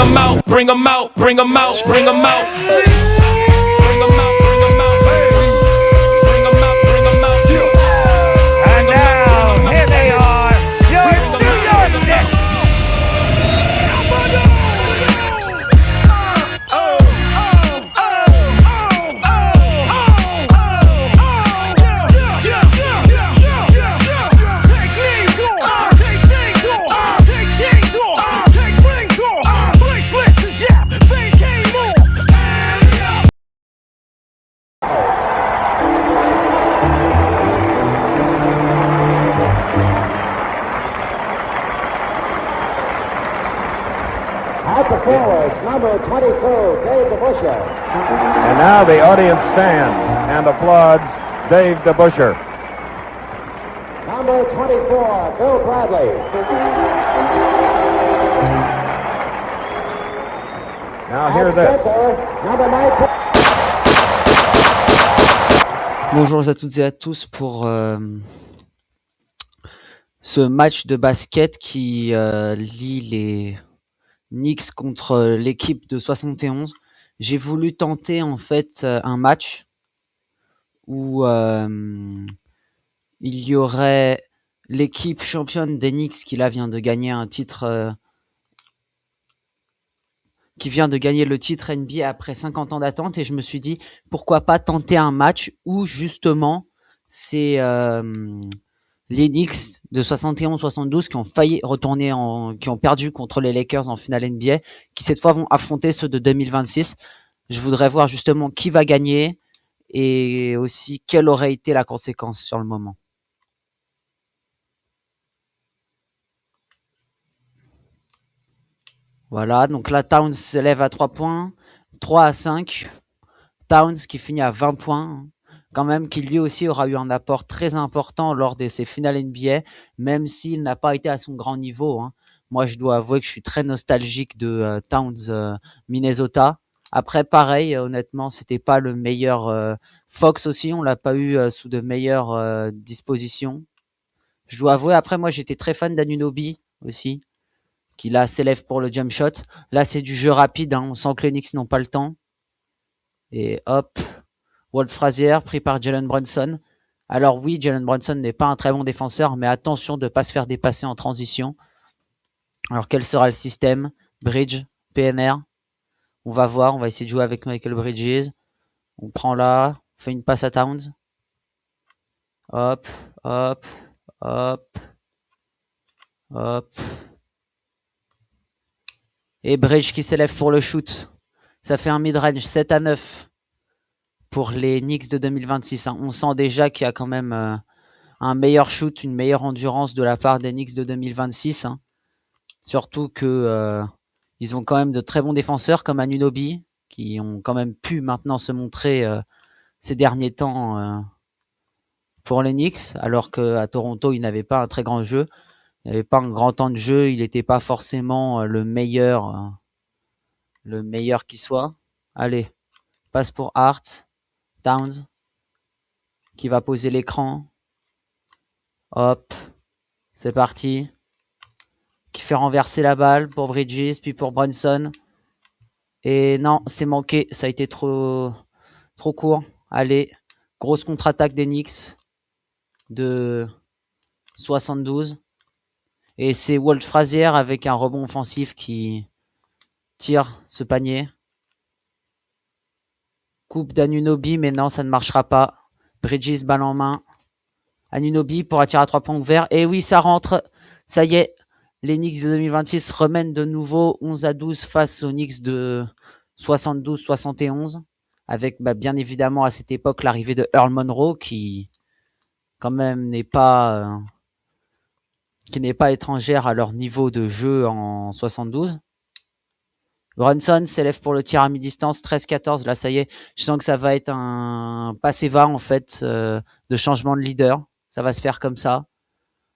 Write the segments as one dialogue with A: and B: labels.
A: them out, bring them out, bring them out, bring them out. Bring them out, bring them out, bring them out, bring them out.
B: And now, here they are, your New York Knicks.
C: At the forwards, number 22, Dave DeBusschere.
D: And now the audience stands and applauds Dave DeBusschere.
C: Number 24, Bill Bradley.
D: Now hear
C: At
D: this.
C: center, number 19.
E: Bonjour à toutes et à tous pour ce match de basket qui lie les Knicks contre l'équipe de 71. J'ai voulu tenter en fait un match où il y aurait l'équipe championne des Knicks qui là vient de gagner un titre, qui vient de gagner le titre NBA après 50 ans d'attente, et je me suis dit pourquoi pas tenter un match où justement c'est les Knicks de 71-72 qui ont failli retourner qui ont perdu contre les Lakers en finale NBA, qui cette fois vont affronter ceux de 2026. Je voudrais voir justement qui va gagner et aussi quelle aurait été la conséquence sur le moment. Voilà, donc là Towns s'élève à 3 points, 3 à 5. Towns qui finit à 20 points. Quand même, qui lui aussi aura eu un apport très important lors de ses finales NBA, même s'il n'a pas été à son grand niveau. Moi, je dois avouer que je suis très nostalgique de Towns Minnesota. Après, pareil, honnêtement, c'était pas le meilleur. Fox aussi, on l'a pas eu sous de meilleures dispositions. Je dois avouer, après, moi, j'étais très fan d'Anunoby aussi, qui là s'élève pour le jump shot. Là, c'est du jeu rapide, on sent que les Knicks n'ont pas le temps. Et hop, Walt Frazier pris par Jalen Brunson. Alors oui, Jalen Brunson n'est pas un très bon défenseur, mais attention de ne pas se faire dépasser en transition. Alors quel sera le système? Bridge, PNR. On va voir, on va essayer de jouer avec Michael Bridges. On prend là, on fait une passe à Towns. Hop, hop, hop, hop. Et Bridge qui s'élève pour le shoot. Ça fait un mid-range 7 à 9 pour les Knicks de 2026. On sent déjà qu'il y a quand même un meilleur shoot, une meilleure endurance de la part des Knicks de 2026. Surtout que ils ont quand même de très bons défenseurs comme Anunoby, qui ont quand même pu maintenant se montrer ces derniers temps pour les Knicks, alors qu'à Toronto, il n'avait pas un très grand jeu. Il n'avait pas un grand temps de jeu, il n'était pas forcément le meilleur qui soit. Allez, passe pour Hart. Towns qui va poser l'écran. Hop, c'est parti. Qui fait renverser la balle pour Bridges, puis pour Brunson. Et non, c'est manqué, ça a été trop court. Allez, grosse contre-attaque des Knicks de 72. Et c'est Walt Frazier avec un rebond offensif qui tire ce panier. Coupe d'Anunoby, mais non, ça ne marchera pas. Bridges, balle en main. Anunoby pour un tir à 3 points ouvert. Et oui, ça rentre. Ça y est, les Knicks de 2026 remènent de nouveau 11 à 12 face aux Knicks de 72-71. Avec bien évidemment à cette époque l'arrivée de Earl Monroe qui quand même n'est pas étrangère à leur niveau de jeu en 72. Brunson s'élève pour le tir à mi-distance, 13-14. Là, ça y est, je sens que ça va être un passe-et-va en fait de changement de leader. Ça va se faire comme ça.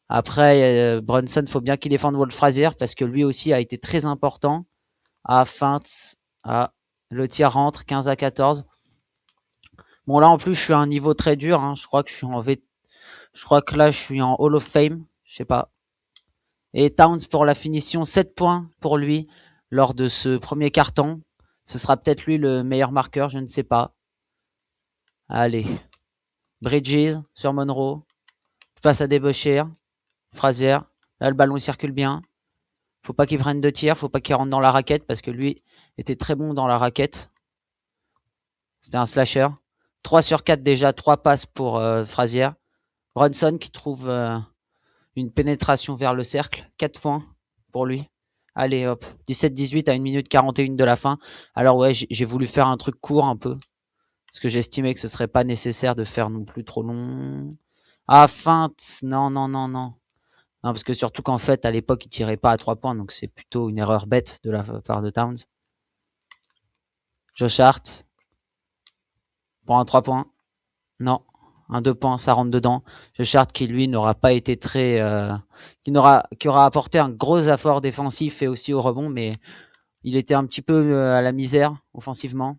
E: Après, Brunson, faut bien qu'il défende Walt Frazier parce que lui aussi a été très important. Feinte, le tir rentre, 15-14. Bon, là en plus, je suis à un niveau très dur. Je crois que là, je suis en Hall of Fame. Je sais pas. Et Towns pour la finition, 7 points pour lui. lors de ce premier carton. Ce sera peut-être lui le meilleur marqueur, je ne sais pas. Allez. Bridges sur Monroe. Passe à Debocher. Frazier. Là, le ballon il circule bien. Faut pas qu'il prenne de tir. Faut pas qu'il rentre dans la raquette parce que lui était très bon dans la raquette. C'était un slasher. 3 sur 4 déjà. 3 passes pour Frazier. Brunson qui trouve une pénétration vers le cercle. 4 points pour lui. Allez, hop. 17-18 à 1 minute 41 de la fin. Alors ouais, j'ai voulu faire un truc court un peu. Parce que j'estimais que ce serait pas nécessaire de faire non plus trop long. Ah, feinte. Non. Non, parce que surtout qu'en fait, à l'époque, il tirait pas à 3 points. Donc c'est plutôt une erreur bête de la part de Towns. Josh Hart. Pour un 3 points. Non. Un 2 points, ça rentre dedans. Josh Hart qui, lui, n'aura pas été très... qui aura apporté un gros effort défensif et aussi au rebond. Mais il était un petit peu à la misère offensivement.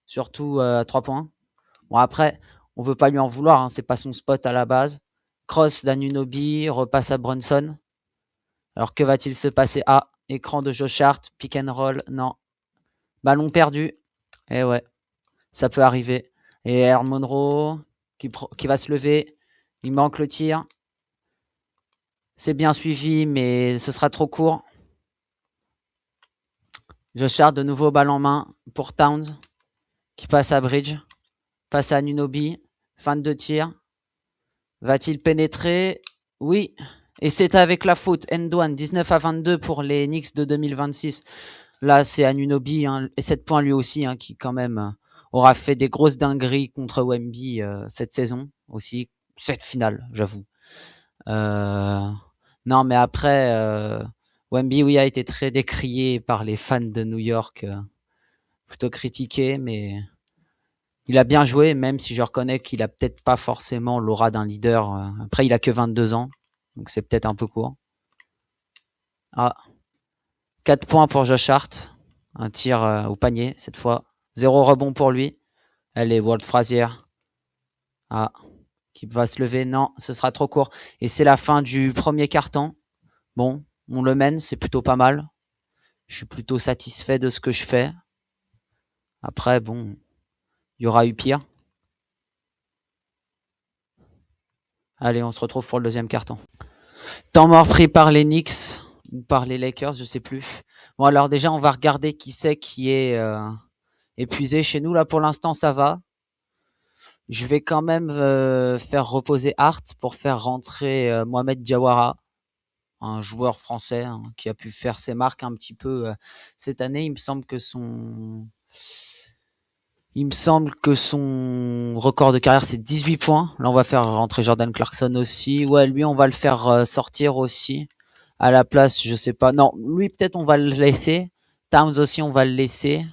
E: Surtout à 3 points. Bon, après, on veut pas lui en vouloir. Hein, c'est pas son spot à la base. Cross d'Anunoby, repasse à Brunson. Alors, que va-t-il se passer? Ah, écran de Josh Hart, pick and roll, non. Ballon perdu. Eh ouais, ça peut arriver. Et Earl Monroe qui va se lever. Il manque le tir. C'est bien suivi, mais ce sera trop court. Josh Hart, de nouveau balle en main pour Towns, qui passe à Bridge. Passe à Anunoby. Fin de tir. Va-t-il pénétrer? Oui. Et c'est avec la faute. End one, 19-22 pour les Knicks de 2026. Là, c'est Anunoby, hein, et 7 points lui aussi, hein, qui quand même aura fait des grosses dingueries contre Wemby cette saison aussi. Cette finale, j'avoue. Non, mais après, Wemby, oui, a été très décrié par les fans de New York. Plutôt critiqué, mais il a bien joué, même si je reconnais qu'il a peut-être pas forcément l'aura d'un leader. Après, il a que 22 ans, donc c'est peut-être un peu court. Ah, 4 points pour Josh Hart. Un tir au panier, cette fois. 0 rebond pour lui. Allez, Walt Frazier. Ah, qui va se lever. Non, ce sera trop court. Et c'est la fin du premier quart-temps. Bon, on le mène, c'est plutôt pas mal. Je suis plutôt satisfait de ce que je fais. Après, bon, il y aura eu pire. Allez, on se retrouve pour le deuxième quart-temps. Temps mort pris par les Knicks ou par les Lakers, je sais plus. Bon, alors déjà, on va regarder qui c'est qui est épuisé. Chez nous, là, pour l'instant, ça va. Je vais quand même faire reposer Hart pour faire rentrer Mohamed Diawara, un joueur français hein, qui a pu faire ses marques un petit peu cette année. Il me semble que son record de carrière, c'est 18 points. Là, on va faire rentrer Jordan Clarkson aussi. Ouais, lui, on va le faire sortir aussi. À la place, je sais pas. Non, lui, peut-être, on va le laisser. Towns aussi, on va le laisser.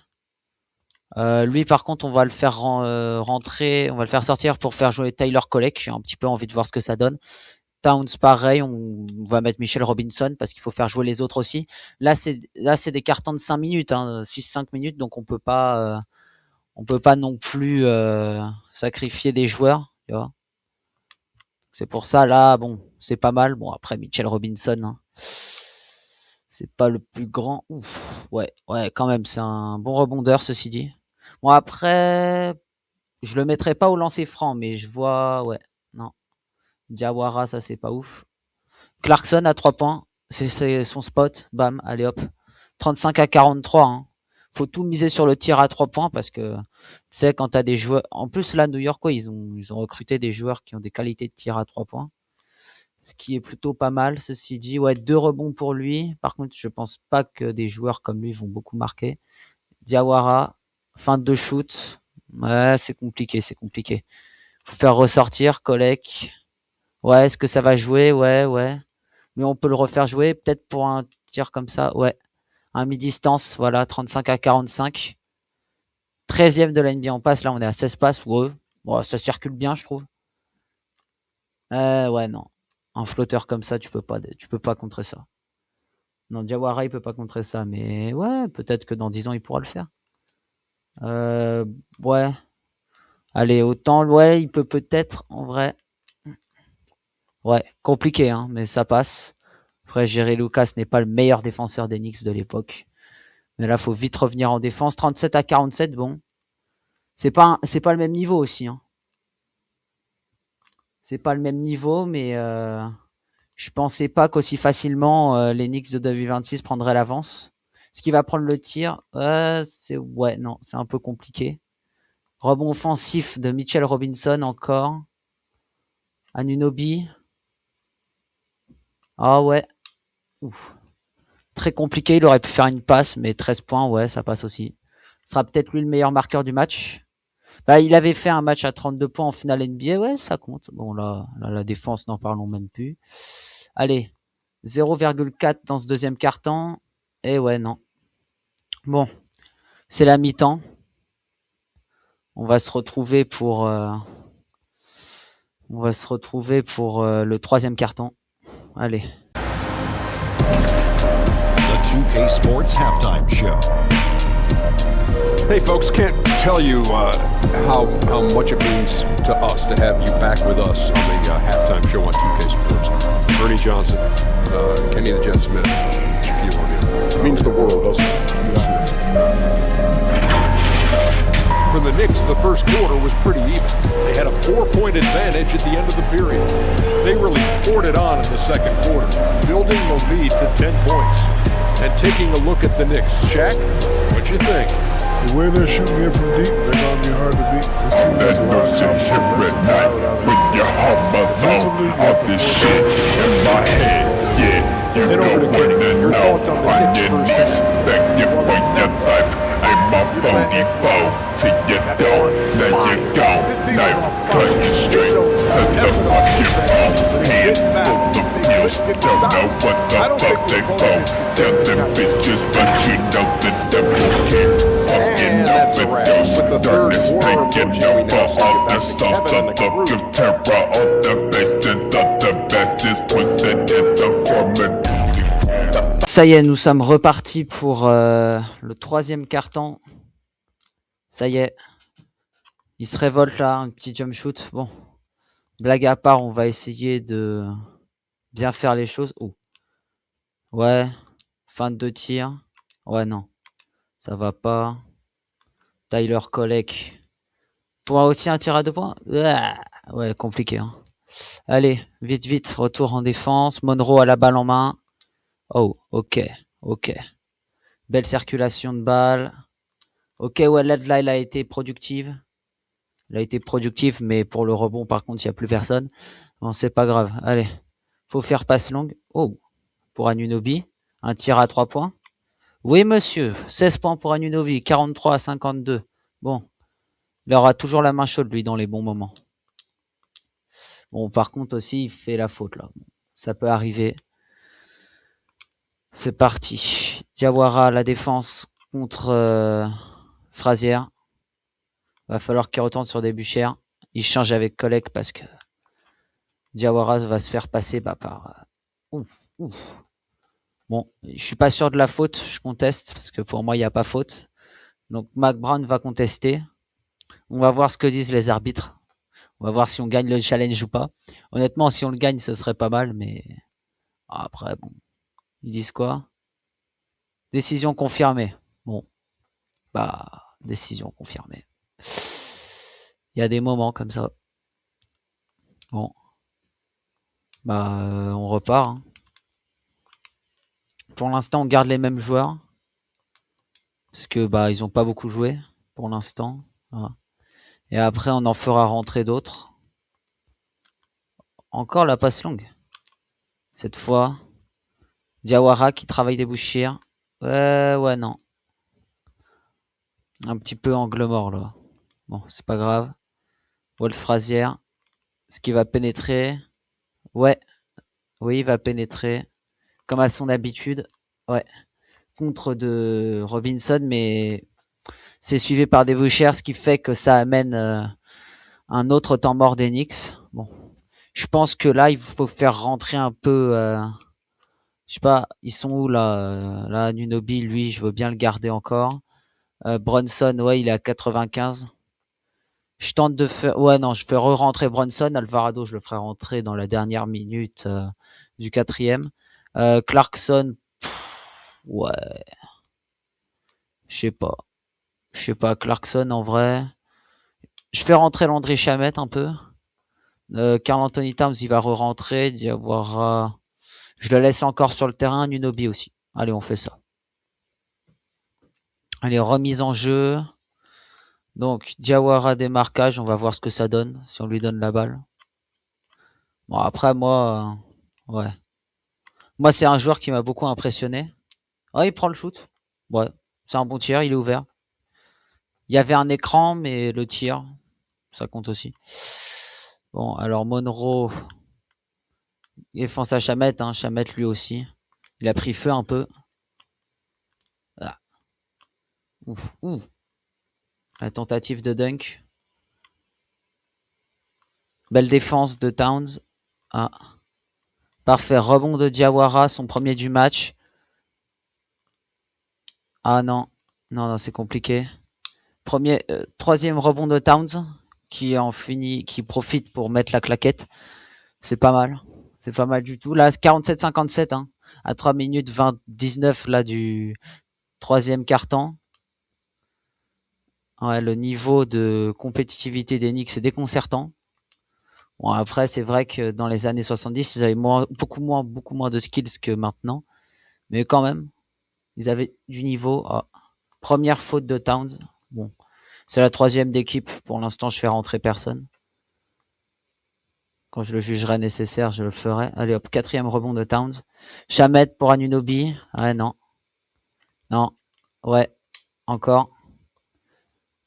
E: Lui, par contre, on va le faire rentrer. On va le faire sortir pour faire jouer Tyler Kolek. J'ai un petit peu envie de voir ce que ça donne. Towns, pareil. On va mettre Michel Robinson parce qu'il faut faire jouer les autres aussi. Là, c'est des cartons de 5 minutes. Hein, 6-5 minutes. Donc, on peut pas non plus sacrifier des joueurs, tu vois. C'est pour ça, là, bon, c'est pas mal. Bon, après, Mitchell Robinson, hein, c'est pas le plus grand. Ouf, ouais, quand même, c'est un bon rebondeur, ceci dit. Bon, après, je le mettrai pas au lancer franc, mais je vois, ouais, non. Diawara, ça, c'est pas ouf. Clarkson à 3 points, c'est son spot. Bam, allez hop. 35-43, hein. Faut tout miser sur le tir à 3 points parce que tu sais quand t'as des joueurs en plus là New York ils ont recruté des joueurs qui ont des qualités de tir à 3 points, ce qui est plutôt pas mal. Ceci dit, ouais, 2 rebonds pour lui. Par contre, je pense pas que des joueurs comme lui vont beaucoup marquer. Diawara, fin de shoot. Ouais, c'est compliqué. Faut faire ressortir Kolek. Ouais, est-ce que ça va jouer? Ouais. Mais on peut le refaire jouer peut-être pour un tir comme ça. Ouais. Un mi-distance, voilà, 35-45. 13e de la NBA en passe, là on est à 16 passes. Ouais. Bon, ça circule bien, je trouve. Ouais, non. Un flotteur comme ça, tu peux pas contrer ça. Non, Diawara, il peut pas contrer ça, mais ouais, peut-être que dans 10 ans, il pourra le faire. Ouais. Allez, autant, ouais, il peut peut-être, en vrai. Ouais, compliqué, hein, mais ça passe. Après, Jerry Lucas n'est pas le meilleur défenseur des Knicks de l'époque. Mais là, faut vite revenir en défense. 37-47, bon. C'est pas le même niveau aussi. Hein. C'est pas le même niveau, mais je pensais pas qu'aussi facilement les Knicks de 2026 prendraient l'avance. Est-ce qu'il va prendre le tir? Ouais, non, c'est un peu compliqué. Rebond offensif de Mitchell Robinson encore. Anunoby. Ah ouais. Ouf. Très compliqué, il aurait pu faire une passe, mais 13 points, ouais, ça passe aussi. Ce sera peut-être lui le meilleur marqueur du match. Bah, il avait fait un match à 32 points en finale NBA, ouais, ça compte. Bon, là la défense, n'en parlons même plus. Allez, 0,4 dans ce deuxième quart-temps. Et ouais, non. Bon, c'est la mi-temps. On va se retrouver pour le troisième quart-temps. Allez.
F: The 2K Sports Halftime Show.
G: Hey folks, can't tell you how much it means to us to have you back with us on the halftime show on 2K Sports. Bernie Johnson, Kenny the Jet Smith, Shaquille O'Neal. It means the world, doesn't it? For the Knicks, the first quarter was pretty even. They had a 4-point advantage at the end of the period. They really poured it on in the second quarter, building the lead to 10 points. And taking a look at the Knicks. Shaq, what you think?
H: The way they're shooting it from deep, they're going to be hard to beat. This team has a lot of confidence. Defensively, you got the
G: And over to Kenny. Your thoughts on the Knicks first half.
I: I'm a bogey foe to your door. There you go. Now cut you straight. Cause the fucking phone hands full of pills. Don't know what the fuck they call. Tell them bitches, but you know the devil can. Fucking overdose. Darkness taking over all the songs of the terror on the faces of the bastards. Twisted in the woman.
E: Ça y est, nous sommes repartis pour le troisième quart-temps. Ça y est. Il se révolte là, un petit jump shoot. Bon, blague à part, on va essayer de bien faire les choses. Oh. Ouais, fin de 2 tirs. Ouais, non, ça va pas. Tyler Kolek. Pour aussi un tir à 2 points. Ouais, compliqué. Hein. Allez, vite, retour en défense. Monroe a la balle en main. Oh, ok. Belle circulation de balle. Ok, ouais, là, elle a été productive. Mais pour le rebond, par contre, il n'y a plus personne. Bon, c'est pas grave. Allez, faut faire passe longue. Oh, pour Anunoby. Un tir à 3 points. Oui, monsieur. 16 points pour Anunoby. 43-52. Bon, il aura toujours la main chaude, lui, dans les bons moments. Bon, par contre, aussi, il fait la faute, là. Ça peut arriver. C'est parti. Diawara, la défense contre Frazier. Va falloir qu'il retourne sur des bûchères. Il change avec Kolek parce que Diawara va se faire passer par... Bon, je suis pas sûr de la faute. Je conteste parce que pour moi, il n'y a pas faute. Donc, Mac Brown va contester. On va voir ce que disent les arbitres. On va voir si on gagne le challenge ou pas. Honnêtement, si on le gagne, ce serait pas mal. Mais après, bon... Ils disent quoi? Décision confirmée. Bon. Bah, décision confirmée. Il y a des moments comme ça. Bon. Bah, on repart. Hein. Pour l'instant, on garde les mêmes joueurs. Parce que, bah, ils ont pas beaucoup joué. Pour l'instant. Voilà. Et après, on en fera rentrer d'autres. Encore la passe longue. Cette fois... Diawara qui travaille des bouchères. Ouais, non. Un petit peu angle mort, là. Bon, c'est pas grave. Walt Frazier. Est-ce qu'il va pénétrer? Ouais. Oui, il va pénétrer. Comme à son habitude. Ouais. Contre de Robinson, mais c'est suivi par des bouchères, ce qui fait que ça amène un autre temps mort des Knicks. Bon. Je pense que là, il faut faire rentrer un peu... Je sais pas, ils sont où là? Là, Anunoby, lui, je veux bien le garder encore. Brunson, ouais, il est à 95. Je tente de faire... Ouais, non, je fais re-rentrer Brunson. Alvarado, je le ferai rentrer dans la dernière minute du 4e. Clarkson, ouais. Je sais pas. Je sais pas, Clarkson en vrai. Je fais rentrer Landry Shamet un peu. Karl Anthony Towns, il va re-rentrer. Diawara. Je le laisse encore sur le terrain. Nunobi aussi. Allez, on fait ça. Allez, remise en jeu. Donc, Diawara démarquage. On va voir ce que ça donne si on lui donne la balle. Bon, après, moi, ouais. Moi, c'est un joueur qui m'a beaucoup impressionné. Oh, il prend le shoot. Ouais, c'est un bon tir. Il est ouvert. Il y avait un écran, mais le tir, ça compte aussi. Bon, alors Monroe. Défense à Shamet, hein. Shamet lui aussi. Il a pris feu un peu. Ah. Ouf, ouf. La tentative de dunk. Belle défense de Towns. Ah. Parfait. Rebond de Diawara, son premier du match. Ah non. Non, non, c'est compliqué. Troisième rebond de Towns qui profite pour mettre la claquette. C'est pas mal. C'est pas mal du tout. Là, 47-57, hein, à 3 minutes 19 là du troisième quart-temps. Ouais, le niveau de compétitivité des Knicks est déconcertant. Bon, après, c'est vrai que dans les années 70, ils avaient beaucoup moins de skills que maintenant. Mais quand même, ils avaient du niveau. Oh. Première faute de Towns. Bon, c'est la troisième d'équipe. Pour l'instant, je fais rentrer personne. Quand je le jugerai nécessaire, je le ferai. Allez hop, quatrième rebond de Towns. Shamet pour Anunoby. Ouais, non. Non. Ouais, encore.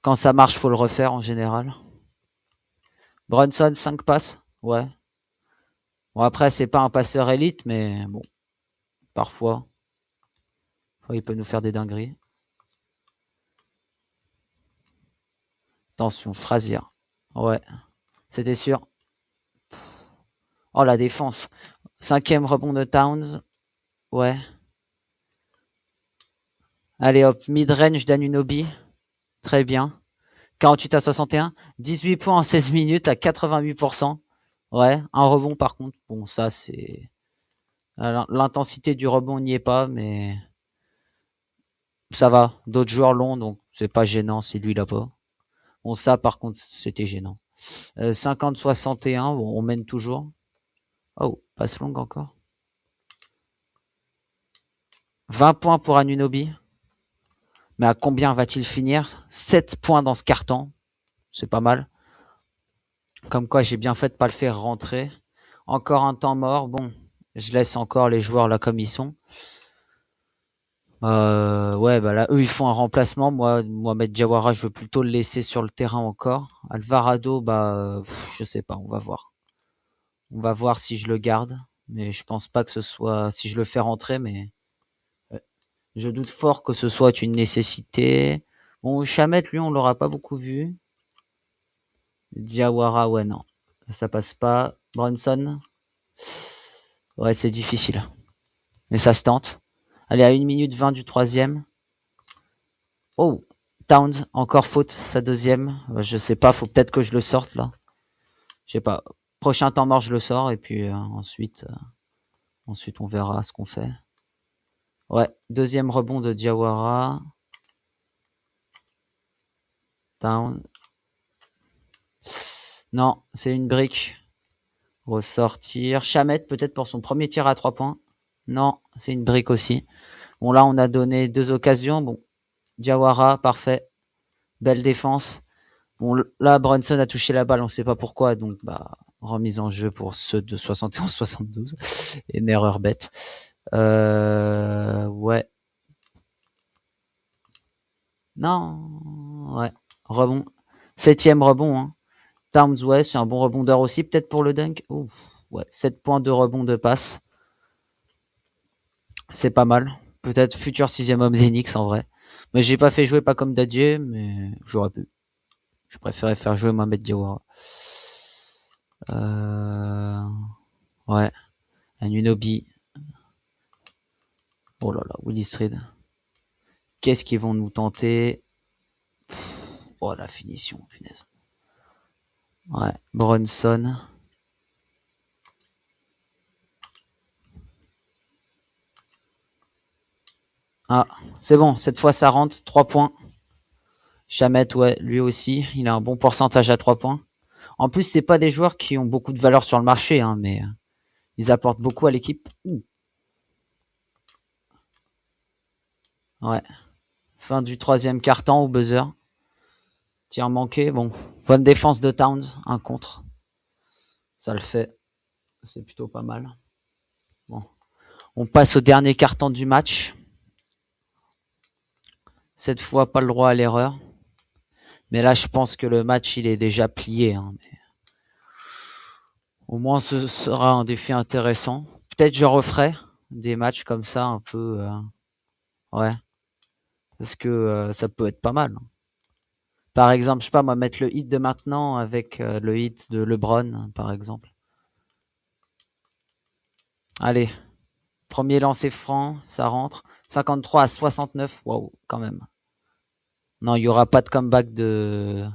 E: Quand ça marche, faut le refaire en général. Brunson, 5 passes. Ouais. Bon, après, c'est pas un passeur élite, mais bon. Parfois. Il peut nous faire des dingueries. Attention, Frazier. Ouais. C'était sûr. Oh, la défense. Cinquième rebond de Towns. Ouais. Allez hop, mid-range d'Anunoby. Très bien. 48-61. 18 points en 16 minutes à 88%. Ouais, un rebond par contre. Bon, ça c'est... L'intensité du rebond n'y est pas, mais... Ça va. D'autres joueurs l'ont, donc c'est pas gênant si lui l'a pas. Bon, ça par contre, c'était gênant. 50-61, bon, on mène toujours. Oh, passe longue encore. 20 points pour Anunoby. Mais à combien va-t-il finir? 7 points dans ce carton. C'est pas mal. Comme quoi, j'ai bien fait de pas le faire rentrer. Encore un temps mort. Bon, je laisse encore les joueurs là comme ils sont. Ouais, bah là, eux, ils font un remplacement. Moi, Mohamed Diawara, je veux plutôt le laisser sur le terrain encore. Alvarado, bah, je sais pas, on va voir. On va voir si je le garde. Mais je pense pas que ce soit... Si je le fais rentrer, mais... Je doute fort que ce soit une nécessité. Bon, Shamet, lui, on l'aura pas beaucoup vu. Diawara, ouais, non. Ça passe pas. Brunson. Ouais, c'est difficile. Mais ça se tente. Allez, à 1 minute 20 du troisième. Oh, Towns, encore faute, sa deuxième. Je sais pas, faut peut-être que je le sorte, là. Je sais pas. Prochain temps mort, je le sors. Et puis ensuite, on verra ce qu'on fait. Ouais, deuxième rebond de Diawara. Towns. Non, c'est une brique. Ressortir. Shamet, peut-être pour son premier tir à 3 points. Non, c'est une brique aussi. Bon, là, on a donné 2 occasions. Bon, Diawara, parfait. Belle défense. Bon, là, Brunson a touché la balle, on sait pas pourquoi. Donc, bah, remise en jeu pour ceux de 71-72. Et une erreur bête. Ouais. Non. Ouais. Rebond. 7e rebond, hein. Towns, ouais, c'est un bon rebondeur aussi, peut-être pour le dunk. Ouf, ouais, 7 points de rebond de passe. C'est pas mal. Peut-être futur 6e homme des Knicks en vrai. Mais j'ai pas fait jouer pas comme Dadier, mais j'aurais pu. Je préférais faire jouer Mohamed Diawara. Ouais. Anunoby. Oh là là, Willis Reed. Qu'est-ce qu'ils vont nous tenter? Oh la finition, punaise. Ouais, Brunson. Ah, c'est bon, cette fois ça rentre, 3 points. Chamet, ouais, lui aussi, il a un bon pourcentage à 3 points. En plus, c'est pas des joueurs qui ont beaucoup de valeur sur le marché, hein, mais ils apportent beaucoup à l'équipe. Ouais. Fin du 3e quart-temps au buzzer. Tir manqué, bon. Bonne défense de Towns, un contre. Ça le fait. C'est plutôt pas mal. Bon. On passe au dernier quart-temps du match. Cette fois, pas le droit à l'erreur. Mais là, je pense que le match, il est déjà plié. Hein, mais... Au moins, ce sera un défi intéressant. Peut-être je referai des matchs comme ça, un peu... Ouais. Parce que ça peut être pas mal. Par exemple, je sais pas, moi, mettre le hit de maintenant avec le hit de LeBron, par exemple. Allez. Premier lancer franc, ça rentre. 53 à 69. Waouh, quand même. Non, il n'y aura pas de comeback des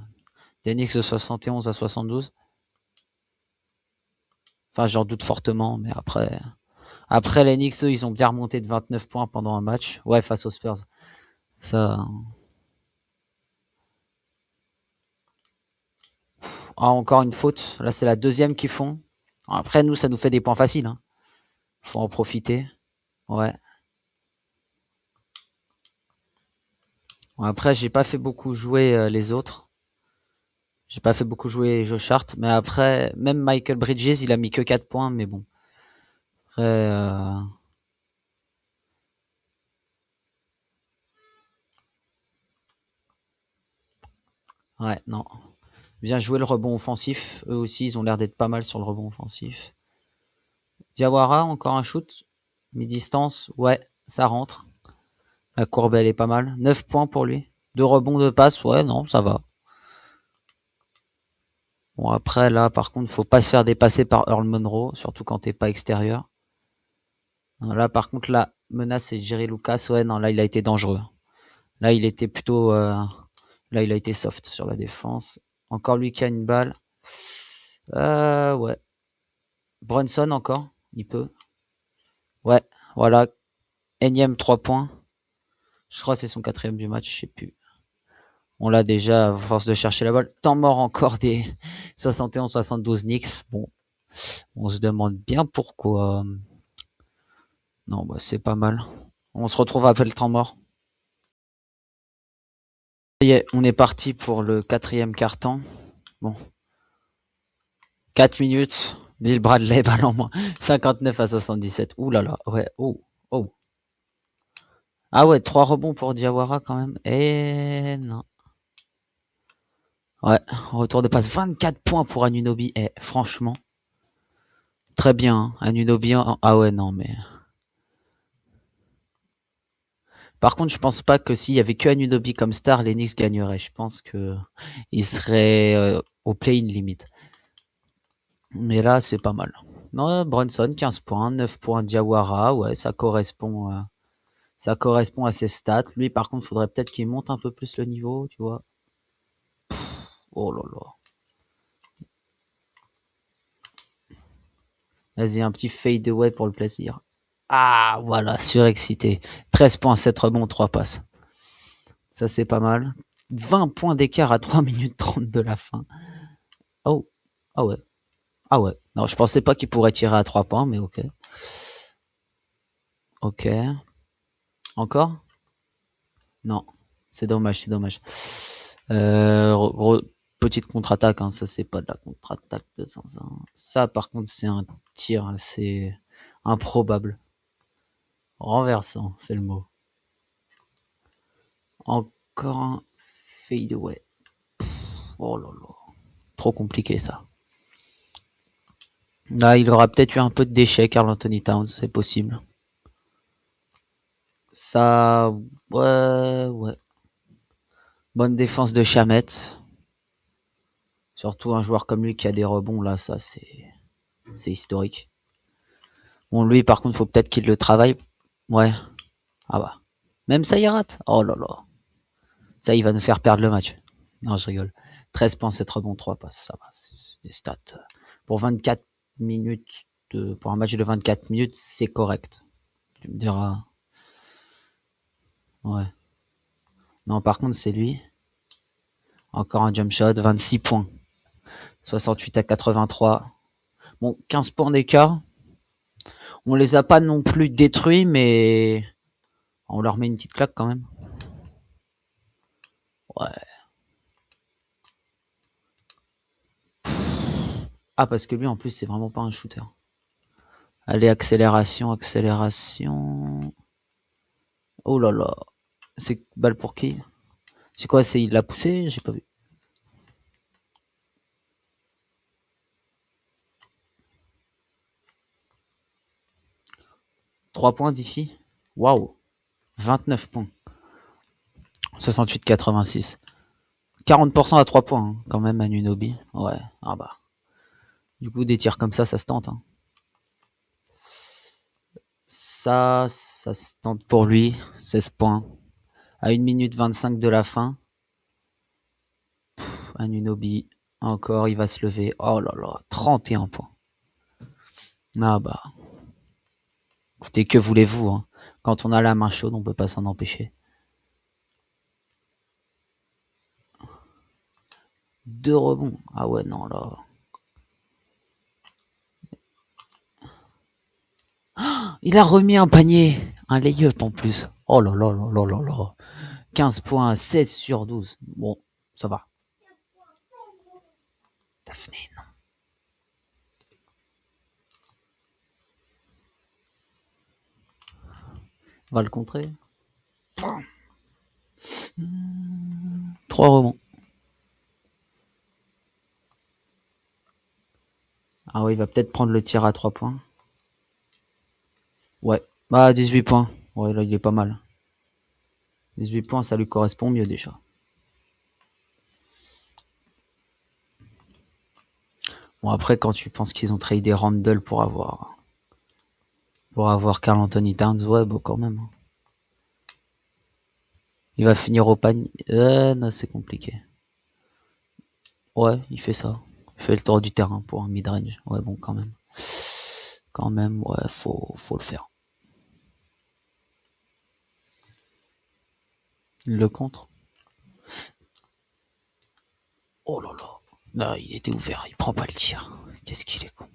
E: Knicks de 71 à 72. Enfin, j'en doute fortement, mais après les Knicks, eux, ils ont bien remonté de 29 points pendant un match. Ouais, face aux Spurs. Ça. Ah, encore une faute. Là, c'est la deuxième qu'ils font. Après, nous, ça nous fait des points faciles. Hein. Faut en profiter. Ouais. Après, j'ai pas fait beaucoup jouer les autres. J'ai pas fait beaucoup jouer Joe Hart. Mais après, même Michael Bridges, il a mis que 4 points. Mais bon. Après, ouais, non. Bien joué le rebond offensif. Eux aussi, ils ont l'air d'être pas mal sur le rebond offensif. Diawara, encore un shoot. Mi-distance. Ouais, ça rentre. La courbe, elle est pas mal. 9 points pour lui. 2 rebonds de passe. Ouais, non, ça va. Bon, après, là, par contre, faut pas se faire dépasser par Earl Monroe, surtout quand t'es pas extérieur. Là, par contre, la menace, c'est Jerry Lucas. Ouais, non, là, il a été dangereux. Là, il était plutôt... là, il a été soft sur la défense. Encore lui qui a une balle. Ouais. Brunson, encore. Il peut. Ouais, voilà. Énième 3 points. Je crois que c'est son 4e du match, je sais plus. On l'a déjà à force de chercher la balle. Temps mort encore des 71-72 Knicks. Bon, on se demande bien pourquoi. Non, bah c'est pas mal. On se retrouve après le temps mort. Ça y est, on est parti pour le 4e quart-temps. Bon. 4 minutes. Bill Bradley, balle en moins. 59 à 77. Ouh là là. Ouais. Oh. Oh. Ah ouais, 3 rebonds pour Diawara quand même. Et non. Ouais, retour de passe. 24 points pour Anunoby. Franchement. Très bien. Hein. Anunoby. Ah ouais, non, mais. Par contre, je pense pas que s'il y avait que Anunoby comme star, les Knicks gagneraient. Je pense que ils seraient au play-in limite. Mais là, c'est pas mal. Non, Brunson, 15 points, 9 points Diawara. Ouais, ça correspond à ses stats. Lui, par contre, faudrait peut-être qu'il monte un peu plus le niveau, tu vois. Oh là là. Vas-y, un petit fade away pour le plaisir. Ah, voilà, surexcité. 13 points, 7 rebonds, 3 passes. Ça, c'est pas mal. 20 points d'écart à 3 minutes 30 de la fin. Oh, ah ouais. Ah ouais. Non, je pensais pas qu'il pourrait tirer à 3 points, mais ok. Ok. Encore? Non. C'est dommage, c'est dommage. Gros, petite contre-attaque, hein. Ça, c'est pas de la contre-attaque de ça, par contre, c'est un tir assez improbable. Renversant, c'est le mot. Encore un fade away. Oh là là. Trop compliqué, ça. Là, il aura peut-être eu un peu de déchets, Karl Anthony Towns, c'est possible. Ça, ouais. Bonne défense de Chamet. Surtout un joueur comme lui qui a des rebonds, là, ça, c'est historique. Bon, lui, par contre, faut peut-être qu'il le travaille. Ouais. Ah bah. Même ça, il rate. Oh là là. Ça, il va nous faire perdre le match. Non, je rigole. 13 points, 7 rebonds, 3 passes. Ça va. C'est des stats. Pour 24 minutes, pour un match de 24 minutes, c'est correct. Tu me diras. Ouais. Non, par contre, c'est lui. Encore un jump shot, 26 points. 68 à 83. Bon, 15 points d'écart. On les a pas non plus détruits, mais on leur met une petite claque quand même. Ouais. Ah, parce que lui, en plus, c'est vraiment pas un shooter. Allez, accélération, accélération. Oh là là. C'est balle pour qui? C'est quoi? Il l'a poussé? J'ai pas vu. Trois points d'ici. Waouh. 29 points. 68-86. 40% à 3 points, hein, quand même, Anunoby. Ouais, ah bah. Du coup, des tirs comme ça se tente. Hein. Ça se tente pour lui. 16 points. À 1 minute 25 de la fin. Anunoby, encore, il va se lever. Oh là là, 31 points. Ah bah. Écoutez, que voulez-vous hein. Quand on a la main chaude, on peut pas s'en empêcher. 2 rebonds. Ah ouais, non, là. Oh, il a remis un panier. Un lay-up en plus. Oh là là là là là là. 15 points, 16 sur 12. Bon, ça va. Daphné, non. On va le contrer. 3 rebonds. Ah oui, il va peut-être prendre le tir à 3 points. Ouais. Bah, 18 points. Ouais, là, il est pas mal. 18 points, ça lui correspond mieux déjà. Bon, après, quand tu penses qu'ils ont tradé Randle pour avoir Karl Anthony Towns, ouais, bon, quand même. Il va finir au panier. Non, c'est compliqué. Ouais, il fait ça. Il fait le tour du terrain pour un mid-range. Ouais, bon, quand même. Quand même, ouais, faut le faire. Le contre. Oh là là. Là, il était ouvert. Il prend pas le tir. Qu'est-ce qu'il est con.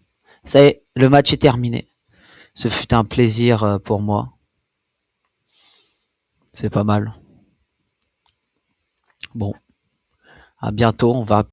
E: Ça y est, le match est terminé. Ce fut un plaisir pour moi. C'est pas mal. Bon. À bientôt. On va